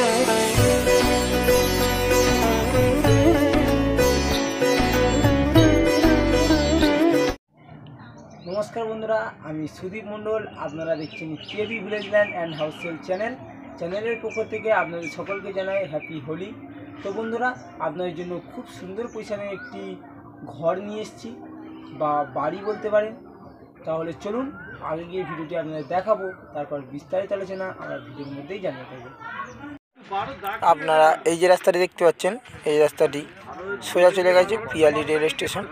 नमस्कार बंधुरा आमी सुदीप मंडल आपनारा देखছেন KB village land and house sale channel पक्ष থেকে আপনাদের সকলকে জানাই হ্যাপি হোলি। তো বন্ধুরা আপনাদের জন্য খুব সুন্দর পজিশনে একটি ঘর নিয়ে এসেছি বা বাড়ি বলতে পারেন। তাহলে চলুন আগে গিয়ে ভিডিওটি আপনাদের দেখাবো, তারপর বিস্তারিত আলোচনা আমরা ভিডিওর মধ্যেই জানিয়ে দেব। আপনারা এই যে রাস্তাটি দেখতে পাচ্ছেন, এই রাস্তাটি সোজা চলে গেছে পিয়ালি রেল স্টেশন।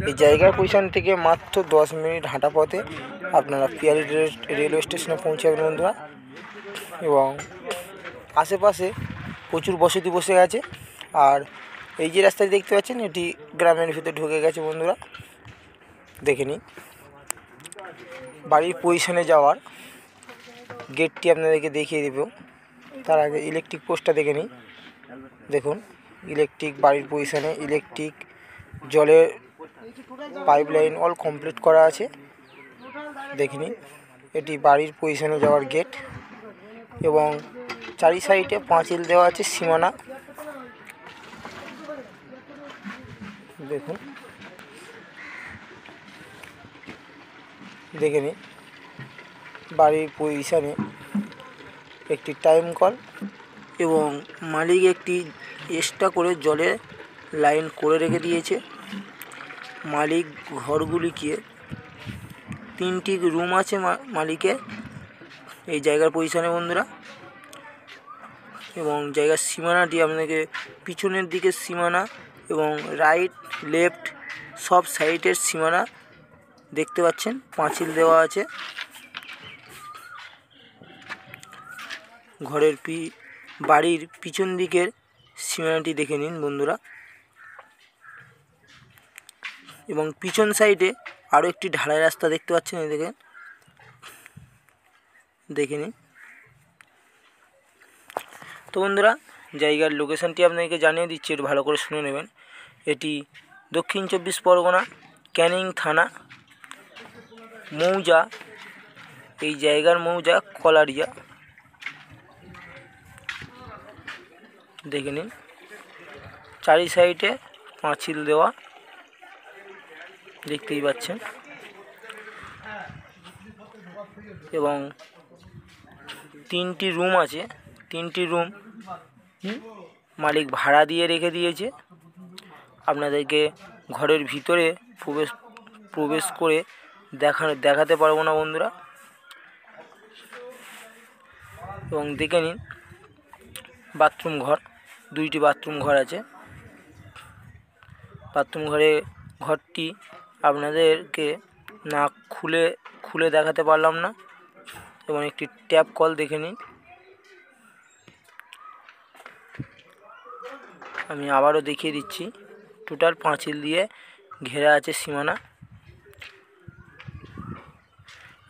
এই জায়গার পজিশন থেকে মাত্র 10 মিনিট হাঁটা পথে আপনারা পিয়ালি রেলওয়ে স্টেশনে পৌঁছাবেন বন্ধুরা। এবং আশেপাশে প্রচুর বসতি বসে গেছে। আর এই যে রাস্তাটি দেখতে পাচ্ছেন এটি গ্রামের ভিতরে ঢুকে গেছে বন্ধুরা। দেখে নিন বাড়ির পজিশনে যাওয়ার গেটটি আপনাদেরকে দেখিয়ে দেব। তার আগে ইলেকট্রিক পোস্টটা দেখে নিই। দেখুন ইলেকট্রিক বাড়ির পজিশনে ইলেকট্রিক, জলের পাইপ লাইন অল কমপ্লিট করা আছে। দেখে নিন এটি বাড়ির পজিশনে যাওয়ার গেট এবং চারি সাইডে পাঁচিল দেওয়া আছে সীমানা। দেখুন দেখে নিন বাড়ির পজিশনে একটি টাইম কল এবং মালিক একটি এক্সট্রা করে জলের লাইন করে রেখে দিয়েছে। মালিক ঘরগুলিকে 3টি রুম আছে মালিকের এই জায়গার পজিশনে বন্ধুরা। এবং জায়গার সীমানাটি আপনাকে পিছনের দিকে সীমানা এবং রাইট লেফট সব সাইডের সীমানা দেখতে পাচ্ছেন, পাঁচিল দেওয়া আছে। ঘরের বাড়ির পিছন দিকের সীমানাটি দেখে নিন বন্ধুরা। এবং পিছন সাইডে আরও একটি ঢালাই রাস্তা দেখতে পাচ্ছেন, এই দেখে নিন। তো বন্ধুরা জায়গার লোকেশানটি আপনাদেরকে জানিয়ে দিচ্ছি, একটু ভালো করে শুনে নেবেন। এটি দক্ষিণ 24 পরগনা ক্যানিং থানা মৌজা, এই জায়গার মৌজা কলারিয়া। দেখে নিন চারি সাইডে পাঁচিল দেওয়া দেখতেই পাচ্ছেন। এবং 3টি রুম আছে, 3টি রুম মালিক ভাড়া দিয়ে রেখে দিয়েছে। আপনাদেরকে ঘরের ভিতরে প্রবেশ করে দেখাতে পারবো না বন্ধুরা। এবং দেখে নিন বাথরুম ঘর, 2টি বাথরুম ঘর আছে। বাথরুম ঘরটি আপনাদেরকে না খুলে দেখাতে পারলাম না। এবং একটি ট্যাপ কল দেখে নিন। আমি আবারও দেখিয়ে দিচ্ছি, টোটাল পাঁচিল দিয়ে ঘেরা আছে সীমানা।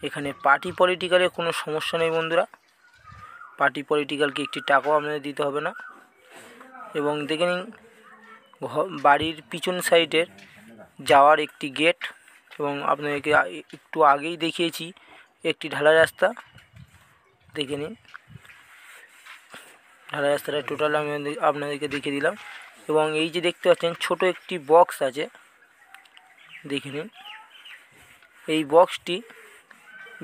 এখানে পার্টি পলিটিক্যালের কোনো সমস্যা নেই বন্ধুরা। পার্টি পলিটিক্যালকে একটি টাকাও আপনাদের দিতে হবে না। এবং দেখে নিন বাড়ির পিছন সাইডের যাওয়ার একটি গেট। এবং আপনাদেরকে একটু আগেই দেখিয়েছি একটি ঢালাই রাস্তা। দেখে নিন ঢালাই রাস্তাটা টোটাল আমি আপনাদেরকে দেখিয়ে দিলাম। এবং এই যে দেখতে পাচ্ছেন ছোট একটি বক্স আছে, দেখে নিন এই বক্সটি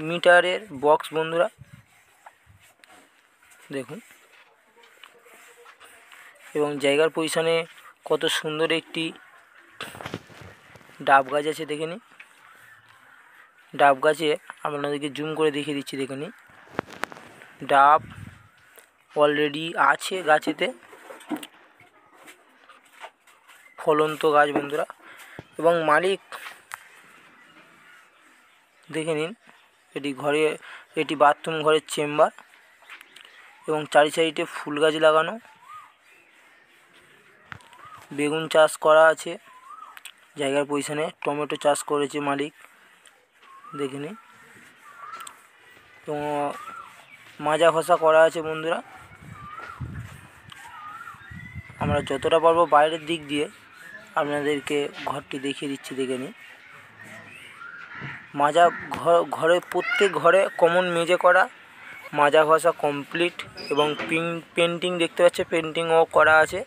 মিটারের বক্স বন্ধুরা। দেখুন এবং জায়গার পজিশনে কত সুন্দর একটি ডাব গাছ আছে। দেখে নিন ডাব গাছে আপনাদেরকে জুম করে দেখিয়ে দিচ্ছি। দেখে নিন ডাব অলরেডি আছে গাছেতে, ফলন্ত গাছ বন্ধুরা। এবং মালিক দেখে নিন এটি বাথরুম ঘরের চেম্বার এবং চারি সাইডে ফুল গাছ লাগানো, বেগুন চাষ করা আছে জায়গার পজিশনে, টমেটো চাষ করেছে মালিক। দেখে নিন এবং মাজা ঘষা করা আছে বন্ধুরা। আমরা যতটা পারবো বাইরের দিক দিয়ে আপনাদেরকে ঘরটি দেখিয়ে দিচ্ছি। দেখে নিন মাজা ঘরে প্রত্যেক ঘরে কমন মেঝে করা মাজা ঘষা কমপ্লিট এবং পেন্টিং দেখতে পাচ্ছে, পেন্টিংও করা আছে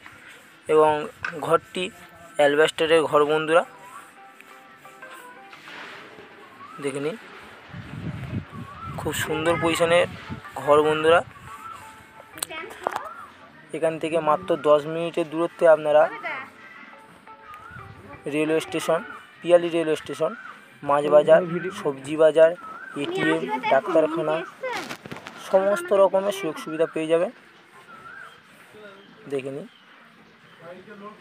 এবং ঘরটি অ্যালবেস্টারের ঘর বন্ধুরা, দেখে নিন খুব সুন্দর পজিশনের ঘর বন্ধুরা। এখান থেকে মাত্র 10 মিনিটের দূরত্বে আপনারা railway station, Piyali railway station, মাছ বাজার, সবজি বাজার, এটিএম, ডাক্তারখানা সমস্ত রকমের সুযোগ সুবিধা পেয়ে যাবেন। দেখে নিন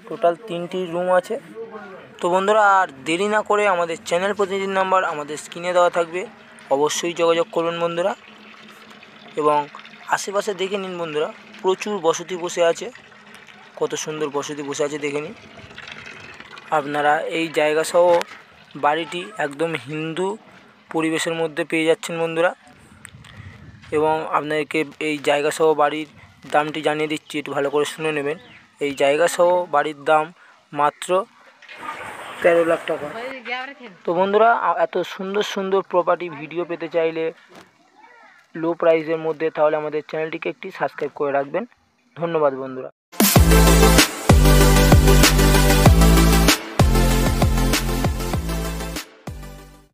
টোটাল 3টি রুম আছে। তো বন্ধুরা আর দেরি না করে আমাদের চ্যানেল প্রতিনিধির নাম্বার আমাদের স্ক্রিনে দেওয়া থাকবে, অবশ্যই যোগাযোগ করবেন বন্ধুরা। এবং আশেপাশে দেখে নিন বন্ধুরা, প্রচুর বসতি বসে আছে, কত সুন্দর বসতি বসে আছে দেখে নিন। আপনারা এই জায়গা সহ বাড়িটি একদম হিন্দু পরিবেশের মধ্যে পেয়ে যাচ্ছেন বন্ধুরা। এবং আপনাদেরকে এই জায়গা সহ বাড়ির দামটি জানিয়ে দিচ্ছি, একটু ভালো করে শুনে নেবেন। এই জায়গা সহ বাড়ির দাম মাত্র 13 লাখ টাকা। তো বন্ধুরা এত সুন্দর সুন্দর প্রপার্টি ভিডিও পেতে চাইলে লো প্রাইসের মধ্যে, তাহলে আমাদের চ্যানেলটিকে একটি সাবস্ক্রাইব করে রাখবেন। ধন্যবাদ বন্ধুরা।